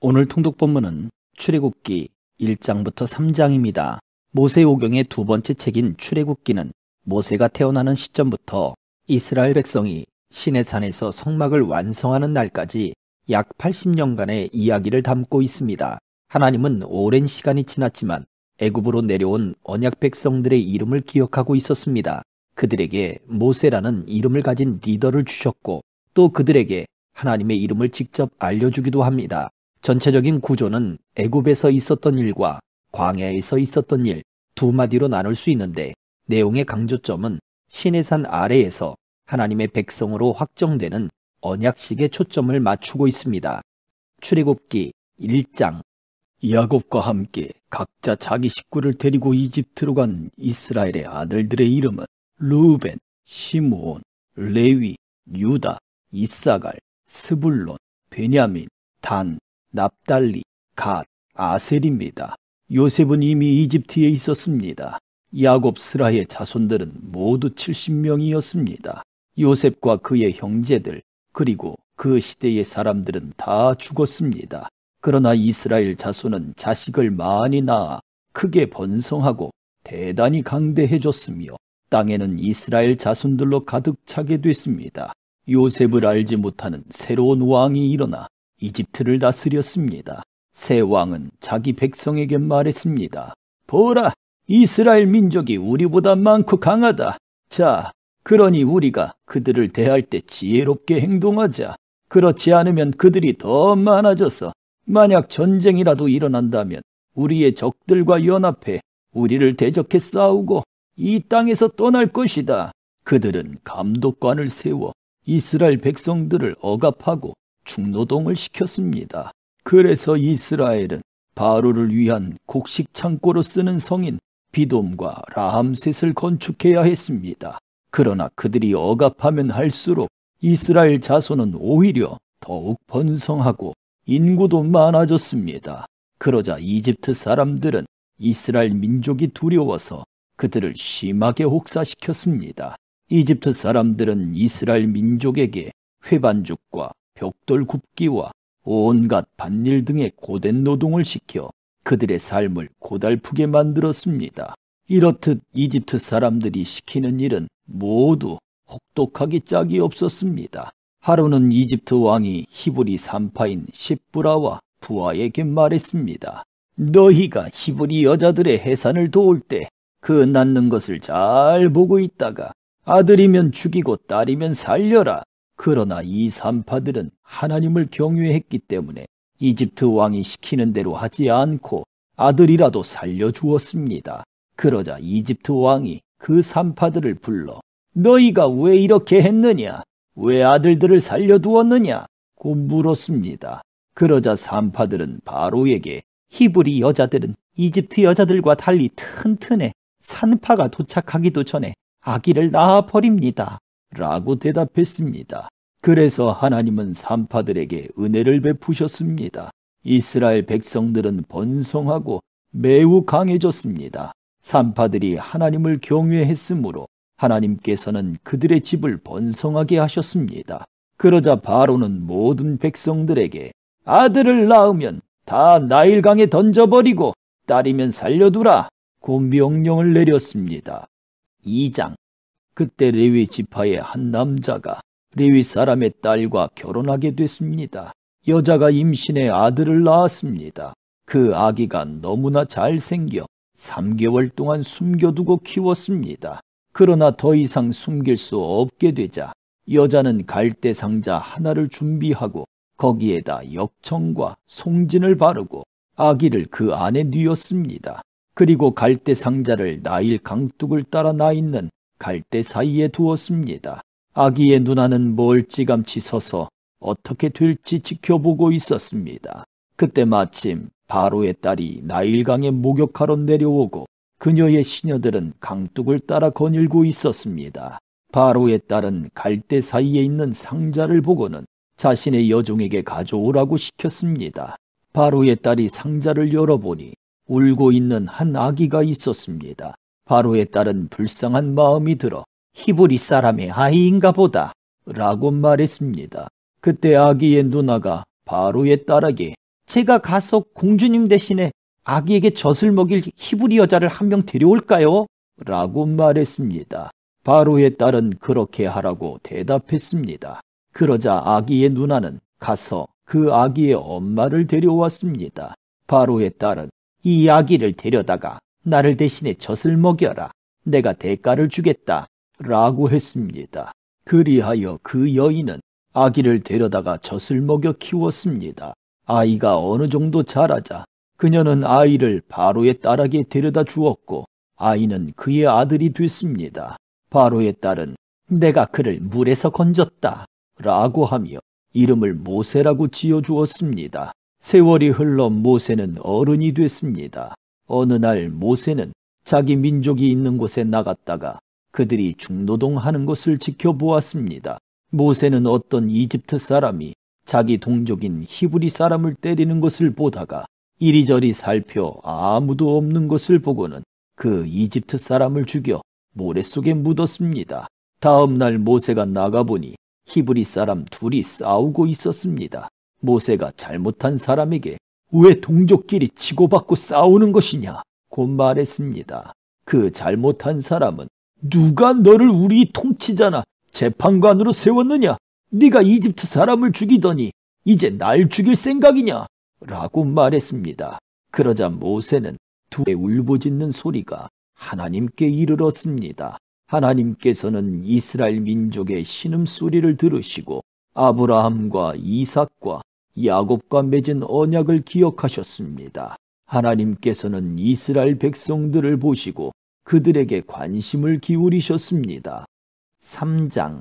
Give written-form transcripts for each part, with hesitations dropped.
오늘 통독 본문은 출애굽기 1장부터 3장입니다. 모세오경의 두 번째 책인 출애굽기는 모세가 태어나는 시점부터 이스라엘 백성이 시내산에서 성막을 완성하는 날까지 약 80년간의 이야기를 담고 있습니다. 하나님은 오랜 시간이 지났지만 애굽으로 내려온 언약 백성들의 이름을 기억하고 있었습니다. 그들에게 모세라는 이름을 가진 리더를 주셨고 또 그들에게 하나님의 이름을 직접 알려주기도 합니다. 전체적인 구조는 애굽에서 있었던 일과 광야에서 있었던 일 두 마디로 나눌 수 있는데 내용의 강조점은 시내산 아래에서 하나님의 백성으로 확정되는 언약식에 초점을 맞추고 있습니다. 출애굽기 1장 야곱과 함께 각자 자기 식구를 데리고 이집트로 간 이스라엘의 아들들의 이름은 르우벤, 시므온, 레위, 유다, 이사갈, 스불론, 베냐민, 단, 납달리, 갓, 아셀입니다. 요셉은 이미 이집트에 있었습니다. 야곱 스라의 자손들은 모두 70명이었습니다. 요셉과 그의 형제들 그리고 그 시대의 사람들은 다 죽었습니다. 그러나 이스라엘 자손은 자식을 많이 낳아 크게 번성하고 대단히 강대해졌으며 땅에는 이스라엘 자손들로 가득 차게 됐습니다. 요셉을 알지 못하는 새로운 왕이 일어나 이집트를 다스렸습니다. 새 왕은 자기 백성에게 말했습니다. 보라, 이스라엘 민족이 우리보다 많고 강하다. 자, 그러니 우리가 그들을 대할 때 지혜롭게 행동하자. 그렇지 않으면 그들이 더 많아져서 만약 전쟁이라도 일어난다면 우리의 적들과 연합해 우리를 대적해 싸우고 이 땅에서 떠날 것이다. 그들은 감독관을 세워 이스라엘 백성들을 억압하고 중노동을 시켰습니다. 그래서 이스라엘은 바로를 위한 곡식 창고로 쓰는 성인 비돔과 라함셋을 건축해야 했습니다. 그러나 그들이 억압하면 할수록 이스라엘 자손은 오히려 더욱 번성하고 인구도 많아졌습니다. 그러자 이집트 사람들은 이스라엘 민족이 두려워서 그들을 심하게 혹사시켰습니다. 이집트 사람들은 이스라엘 민족에게 회반죽과 벽돌 굽기와 온갖 밭일 등의 고된 노동을 시켜 그들의 삶을 고달프게 만들었습니다. 이렇듯 이집트 사람들이 시키는 일은 모두 혹독하기 짝이 없었습니다. 하루는 이집트 왕이 히브리 산파인 십브라와 부하에게 말했습니다. 너희가 히브리 여자들의 해산을 도울 때 그 낳는 것을 잘 보고 있다가 아들이면 죽이고 딸이면 살려라. 그러나 이 산파들은 하나님을 경외했기 때문에 이집트 왕이 시키는 대로 하지 않고 아들이라도 살려주었습니다. 그러자 이집트 왕이 그 산파들을 불러 너희가 왜 이렇게 했느냐? 왜 아들들을 살려두었느냐? 고 물었습니다. 그러자 산파들은 바로에게 히브리 여자들은 이집트 여자들과 달리 튼튼해 산파가 도착하기도 전에 아기를 낳아버립니다. 라고 대답했습니다. 그래서 하나님은 산파들에게 은혜를 베푸셨습니다. 이스라엘 백성들은 번성하고 매우 강해졌습니다. 산파들이 하나님을 경외했으므로 하나님께서는 그들의 집을 번성하게 하셨습니다. 그러자 바로는 모든 백성들에게 아들을 낳으면 다 나일강에 던져버리고 딸이면 살려두라 고 명령을 내렸습니다. 2장 그때 레위 지파의 한 남자가 레위 사람의 딸과 결혼하게 됐습니다. 여자가 임신해 아들을 낳았습니다. 그 아기가 너무나 잘생겨 3개월 동안 숨겨두고 키웠습니다. 그러나 더 이상 숨길 수 없게 되자 여자는 갈대 상자 하나를 준비하고 거기에다 역청과 송진을 바르고 아기를 그 안에 뉘었습니다. 그리고 갈대 상자를 나일 강둑을 따라 나 있는 갈대 사이에 두었습니다. 아기의 누나는 멀찌감치 서서 어떻게 될지 지켜보고 있었습니다. 그때 마침 바로의 딸이 나일강에 목욕하러 내려오고 그녀의 시녀들은 강둑을 따라 거닐고 있었습니다. 바로의 딸은 갈대 사이에 있는 상자를 보고는 자신의 여종에게 가져오라고 시켰습니다. 바로의 딸이 상자를 열어보니 울고 있는 한 아기가 있었습니다. 바로의 딸은 불쌍한 마음이 들어 히브리 사람의 아이인가 보다 라고 말했습니다. 그때 아기의 누나가 바로의 딸에게 제가 가서 공주님 대신에 아기에게 젖을 먹일 히브리 여자를 한 명 데려올까요? 라고 말했습니다. 바로의 딸은 그렇게 하라고 대답했습니다. 그러자 아기의 누나는 가서 그 아기의 엄마를 데려왔습니다. 바로의 딸은 이 아기를 데려다가 나를 대신에 젖을 먹여라. 내가 대가를 주겠다. 라고 했습니다. 그리하여 그 여인은 아기를 데려다가 젖을 먹여 키웠습니다. 아이가 어느 정도 자라자 그녀는 아이를 바로의 딸에게 데려다 주었고 아이는 그의 아들이 됐습니다. 바로의 딸은 내가 그를 물에서 건졌다 라고 하며 이름을 모세라고 지어주었습니다. 세월이 흘러 모세는 어른이 됐습니다. 어느 날 모세는 자기 민족이 있는 곳에 나갔다가 그들이 중노동하는 것을 지켜보았습니다. 모세는 어떤 이집트 사람이 자기 동족인 히브리 사람을 때리는 것을 보다가 이리저리 살펴 아무도 없는 것을 보고는 그 이집트 사람을 죽여 모래 속에 묻었습니다. 다음 날 모세가 나가보니 히브리 사람 둘이 싸우고 있었습니다. 모세가 잘못한 사람에게 왜 동족끼리 치고받고 싸우는 것이냐 고 말했습니다. 그 잘못한 사람은 누가 너를 우리 통치자나 재판관으로 세웠느냐? 네가 이집트 사람을 죽이더니 이제 날 죽일 생각이냐? 라고 말했습니다. 그러자 모세는 두의 울부짖는 소리가 하나님께 이르렀습니다. 하나님께서는 이스라엘 민족의 신음소리를 들으시고 아브라함과 이삭과 야곱과 맺은 언약을 기억하셨습니다. 하나님께서는 이스라엘 백성들을 보시고 그들에게 관심을 기울이셨습니다. 3장.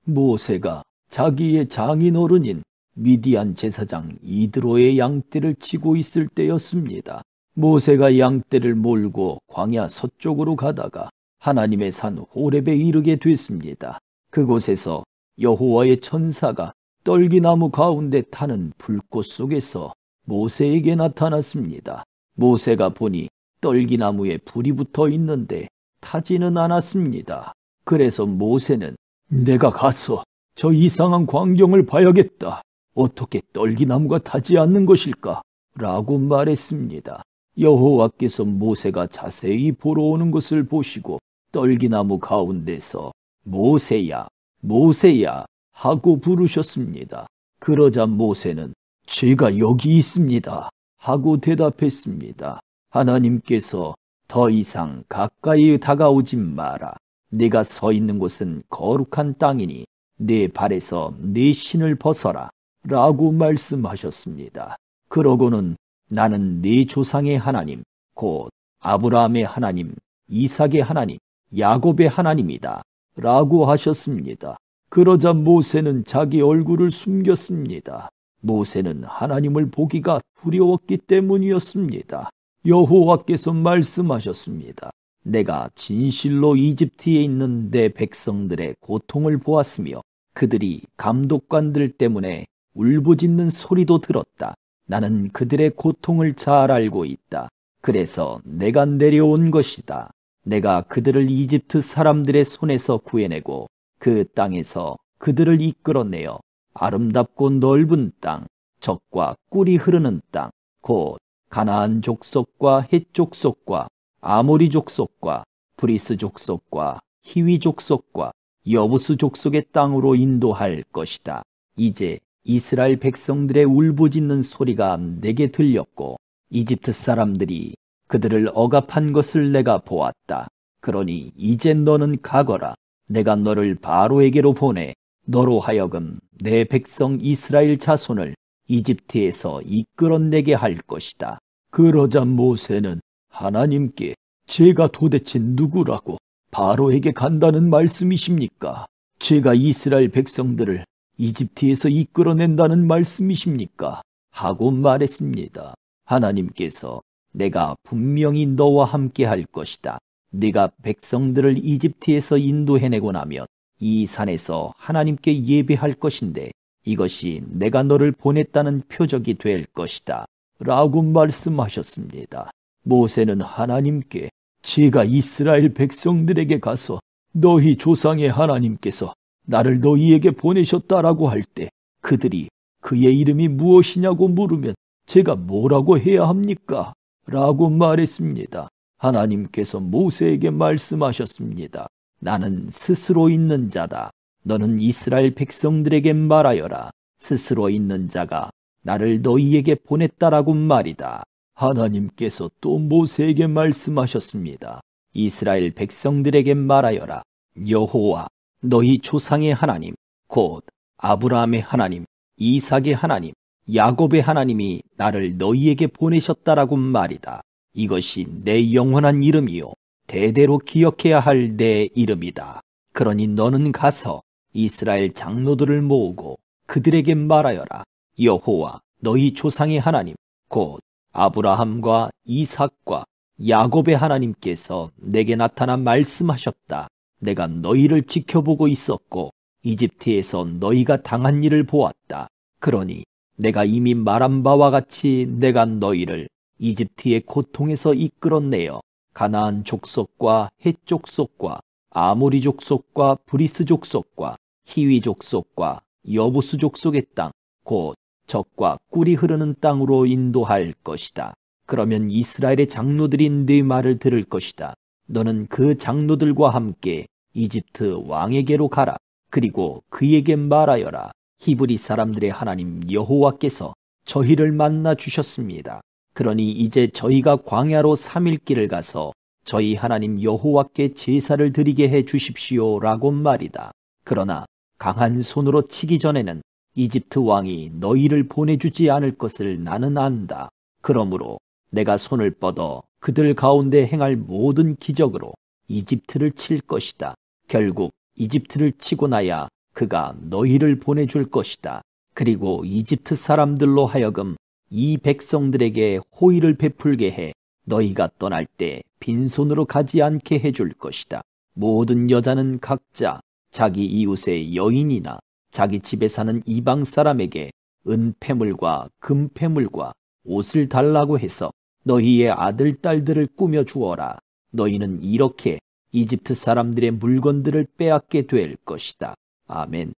모세가 자기의 장인어른인 미디안 제사장 이드로의 양떼를 치고 있을 때였습니다. 모세가 양떼를 몰고 광야 서쪽으로 가다가 하나님의 산 호렙에 이르게 됐습니다. 그곳에서 여호와의 천사가 떨기나무 가운데 타는 불꽃 속에서 모세에게 나타났습니다. 모세가 보니 떨기나무에 불이 붙어 있는데 타지는 않았습니다. 그래서 모세는 내가 가서 저 이상한 광경을 봐야겠다. 어떻게 떨기나무가 타지 않는 것일까? 라고 말했습니다. 여호와께서 모세가 자세히 보러 오는 것을 보시고 떨기나무 가운데서 모세야, 모세야 하고 부르셨습니다. 그러자 모세는 제가 여기 있습니다 하고 대답했습니다. 하나님께서 더 이상 가까이 다가오지 마라. 네가 서 있는 곳은 거룩한 땅이니 네 발에서 네 신을 벗어라 라고 말씀하셨습니다. 그러고는 나는 네 조상의 하나님, 곧 아브라함의 하나님, 이삭의 하나님, 야곱의 하나님이다 라고 하셨습니다. 그러자 모세는 자기 얼굴을 숨겼습니다. 모세는 하나님을 보기가 두려웠기 때문이었습니다. 여호와께서 말씀하셨습니다. 내가 진실로 이집트에 있는 내 백성들의 고통을 보았으며 그들이 감독관들 때문에 울부짖는 소리도 들었다. 나는 그들의 고통을 잘 알고 있다. 그래서 내가 내려온 것이다. 내가 그들을 이집트 사람들의 손에서 구해내고 그 땅에서 그들을 이끌어내어 아름답고 넓은 땅, 젖과 꿀이 흐르는 땅, 곧 가나안 족속과 헷 족속과 아모리 족속과 브리스 족속과 히위 족속과 여부스 족속의 땅으로 인도할 것이다. 이제 이스라엘 백성들의 울부짖는 소리가 내게 들렸고 이집트 사람들이 그들을 억압한 것을 내가 보았다. 그러니 이제 너는 가거라. 내가 너를 바로에게로 보내 너로 하여금 내 백성 이스라엘 자손을 이집트에서 이끌어내게 할 것이다. 그러자 모세는 하나님께 제가 도대체 누구라고 바로에게 간다는 말씀이십니까? 제가 이스라엘 백성들을 이집트에서 이끌어낸다는 말씀이십니까? 하고 말했습니다. 하나님께서 내가 분명히 너와 함께 할 것이다. 네가 백성들을 이집트에서 인도해내고 나면 이 산에서 하나님께 예배할 것인데 이것이 내가 너를 보냈다는 표적이 될 것이다. 라고 말씀하셨습니다. 모세는 하나님께 제가 이스라엘 백성들에게 가서 너희 조상의 하나님께서 나를 너희에게 보내셨다라고 할 때 그들이 그의 이름이 무엇이냐고 물으면 제가 뭐라고 해야 합니까? 라고 말했습니다. 하나님께서 모세에게 말씀하셨습니다. 나는 스스로 있는 자다. 너는 이스라엘 백성들에게 말하여라. 스스로 있는 자가 나를 너희에게 보냈다라고 말이다. 하나님께서 또 모세에게 말씀하셨습니다. 이스라엘 백성들에게 말하여라. 여호와 너희 조상의 하나님 곧 아브라함의 하나님, 이삭의 하나님, 야곱의 하나님이 나를 너희에게 보내셨다라고 말이다. 이것이 내 영원한 이름이요 대대로 기억해야 할 내 이름이다. 그러니 너는 가서 이스라엘 장로들을 모으고 그들에게 말하여라. 여호와 너희 조상의 하나님 곧 아브라함과 이삭과 야곱의 하나님께서 내게 나타나 말씀하셨다. 내가 너희를 지켜보고 있었고 이집트에서 너희가 당한 일을 보았다. 그러니 내가 이미 말한 바와 같이 내가 너희를 이집트의 고통에서 이끌어내어 가나안 족속과 헷 족속과 아모리 족속과 브리스 족속과 히위 족속과 여부스 족속의 땅 곧 적과 꿀이 흐르는 땅으로 인도할 것이다. 그러면 이스라엘의 장로들이 네 말을 들을 것이다. 너는 그 장로들과 함께 이집트 왕에게로 가라. 그리고 그에게 말하여라. 히브리 사람들의 하나님 여호와께서 저희를 만나 주셨습니다. 그러니 이제 저희가 광야로 3일 길을 가서 저희 하나님 여호와께 제사를 드리게 해 주십시오라고 말이다. 그러나 강한 손으로 치기 전에는 이집트 왕이 너희를 보내주지 않을 것을 나는 안다. 그러므로 내가 손을 뻗어 그들 가운데 행할 모든 기적으로 이집트를 칠 것이다. 결국 이집트를 치고 나야 그가 너희를 보내줄 것이다. 그리고 이집트 사람들로 하여금 이 백성들에게 호의를 베풀게 해 너희가 떠날 때 빈손으로 가지 않게 해줄 것이다. 모든 여자는 각자 자기 이웃의 여인이나 자기 집에 사는 이방 사람에게 은폐물과 금폐물과 옷을 달라고 해서 너희의 아들, 딸들을 꾸며 주어라. 너희는 이렇게 이집트 사람들의 물건들을 빼앗게 될 것이다. 아멘.